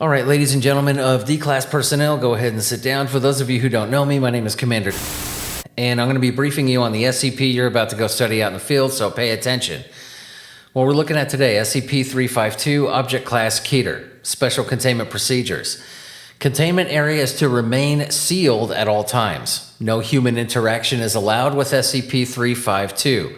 All right, ladies and gentlemen of D-Class personnel, go ahead and sit down. For those of you who don't know me, my name is Commander, and I'm going to be briefing you on the SCP you're about to go study out in the field, so pay attention. What we're looking at today, SCP-352, Object Class KETER, Special Containment Procedures. Containment area is to remain sealed at all times. No human interaction is allowed with SCP-352.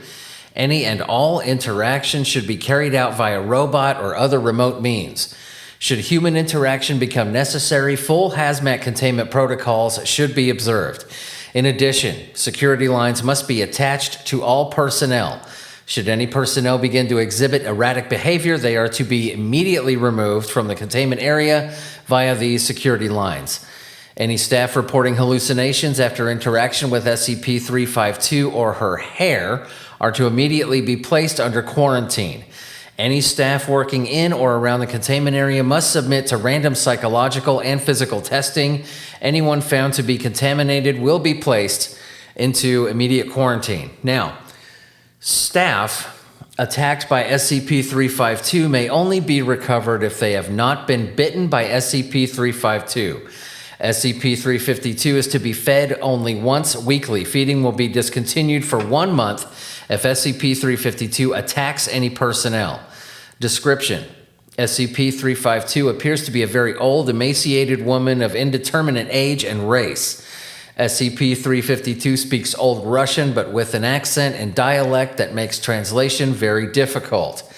Any and all interaction should be carried out via robot or other remote means. Should human interaction become necessary, full hazmat containment protocols should be observed. In addition, security lines must be attached to all personnel. Should any personnel begin to exhibit erratic behavior, they are to be immediately removed from the containment area via these security lines. Any staff reporting hallucinations after interaction with SCP-352 or her hair are to immediately be placed under quarantine. Any staff working in or around the containment area must submit to random psychological and physical testing. Anyone found to be contaminated will be placed into immediate quarantine. Now, staff attacked by SCP-352 may only be recovered if they have not been bitten by SCP-352. SCP-352 is to be fed only once weekly. Feeding will be discontinued for 1 month if SCP-352 attacks any personnel. Description: SCP-352 appears to be a very old, emaciated woman of indeterminate age and race. SCP-352 speaks Old Russian, but with an accent and dialect that makes translation very difficult.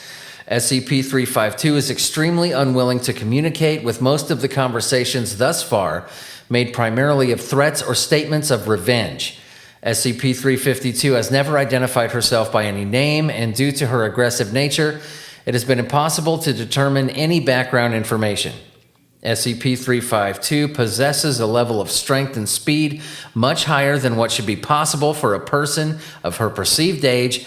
SCP-352 is extremely unwilling to communicate, with most of the conversations thus far made primarily of threats or statements of revenge. SCP-352 has never identified herself by any name, and due to her aggressive nature, it has been impossible to determine any background information. SCP-352 possesses a level of strength and speed much higher than what should be possible for a person of her perceived age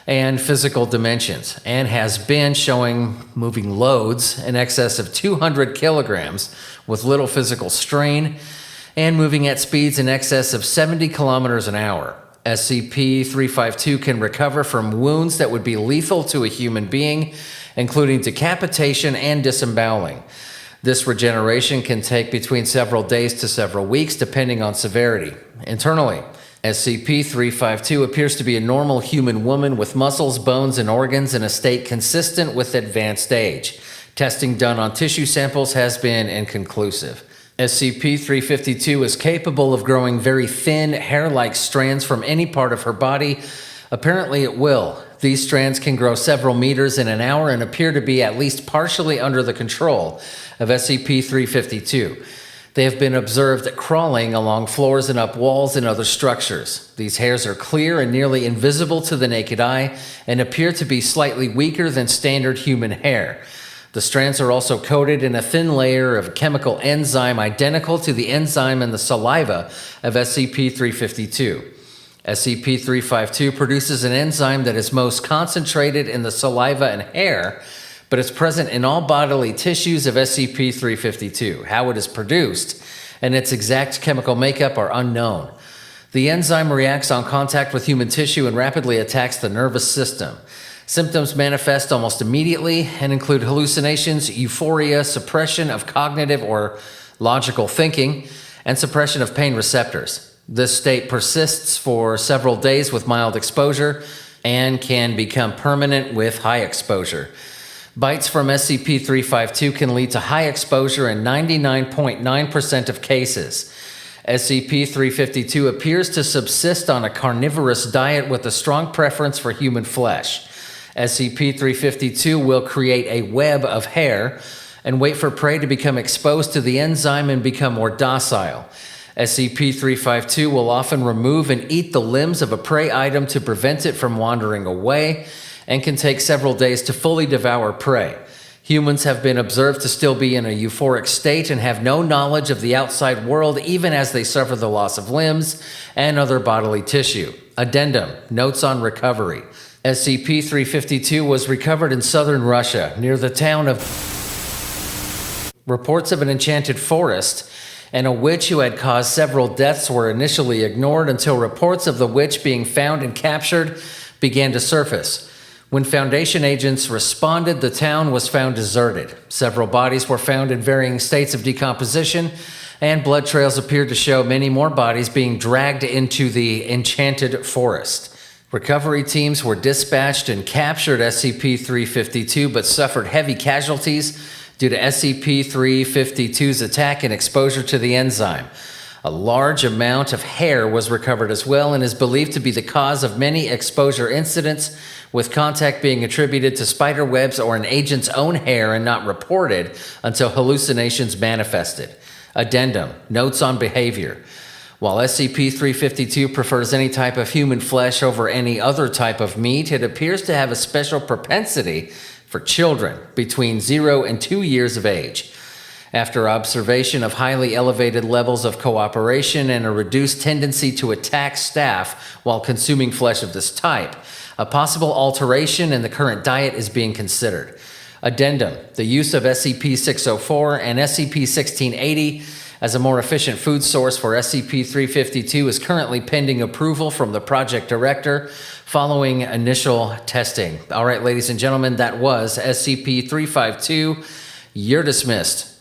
and physical dimensions, and has been showing moving loads in excess of 200 kilograms with little physical strain, and moving at speeds in excess of 70 kilometers an hour. SCP-352 can recover from wounds that would be lethal to a human being, including decapitation and disemboweling. This regeneration can take between several days to several weeks, depending on severity. Internally, SCP-352 appears to be a normal human woman with muscles, bones, and organs in a state consistent with advanced age. Testing done on tissue samples has been inconclusive. SCP-352 is capable of growing very thin, hair-like strands from any part of her body. Apparently it will. These strands can grow several meters in an hour and appear to be at least partially under the control of SCP-352. They have been observed crawling along floors and up walls and other structures. These hairs are clear and nearly invisible to the naked eye and appear to be slightly weaker than standard human hair. The strands are also coated in a thin layer of chemical enzyme identical to the enzyme in the saliva of SCP-352. SCP-352 produces an enzyme that is most concentrated in the saliva and hair, but is present in all bodily tissues of SCP-352. How it is produced and its exact chemical makeup are unknown. The enzyme reacts on contact with human tissue and rapidly attacks the nervous system. Symptoms manifest almost immediately and include hallucinations, euphoria, suppression of cognitive or logical thinking, and suppression of pain receptors. This state persists for several days with mild exposure and can become permanent with high exposure. Bites from SCP-352 can lead to high exposure in 99.9% of cases. SCP-352 appears to subsist on a carnivorous diet with a strong preference for human flesh. SCP-352 will create a web of hair and wait for prey to become exposed to the enzyme and become more docile. SCP-352 will often remove and eat the limbs of a prey item to prevent it from wandering away, and can take several days to fully devour prey. Humans have been observed to still be in a euphoric state and have no knowledge of the outside world, even as they suffer the loss of limbs and other bodily tissue. Addendum: Notes on recovery. SCP-352 was recovered in southern Russia, near the town of... Reports of an enchanted forest and a witch who had caused several deaths were initially ignored until reports of the witch being found and captured began to surface. When Foundation agents responded, the town was found deserted. Several bodies were found in varying states of decomposition, and blood trails appeared to show many more bodies being dragged into the enchanted forest. Recovery teams were dispatched and captured SCP-352, but suffered heavy casualties due to SCP-352's attack and exposure to the enzyme. A large amount of hair was recovered as well and is believed to be the cause of many exposure incidents, with contact being attributed to spider webs or an agent's own hair and not reported until hallucinations manifested. Addendum: Notes on behavior. While SCP-352 prefers any type of human flesh over any other type of meat, it appears to have a special propensity for children between 0 and 2 years of age. After observation of highly elevated levels of cooperation and a reduced tendency to attack staff while consuming flesh of this type, a possible alteration in the current diet is being considered. Addendum: The use of SCP-604 and SCP-1680 as a more efficient food source for SCP-352 is currently pending approval from the project director following initial testing. All right, ladies and gentlemen, that was SCP-352. You're dismissed.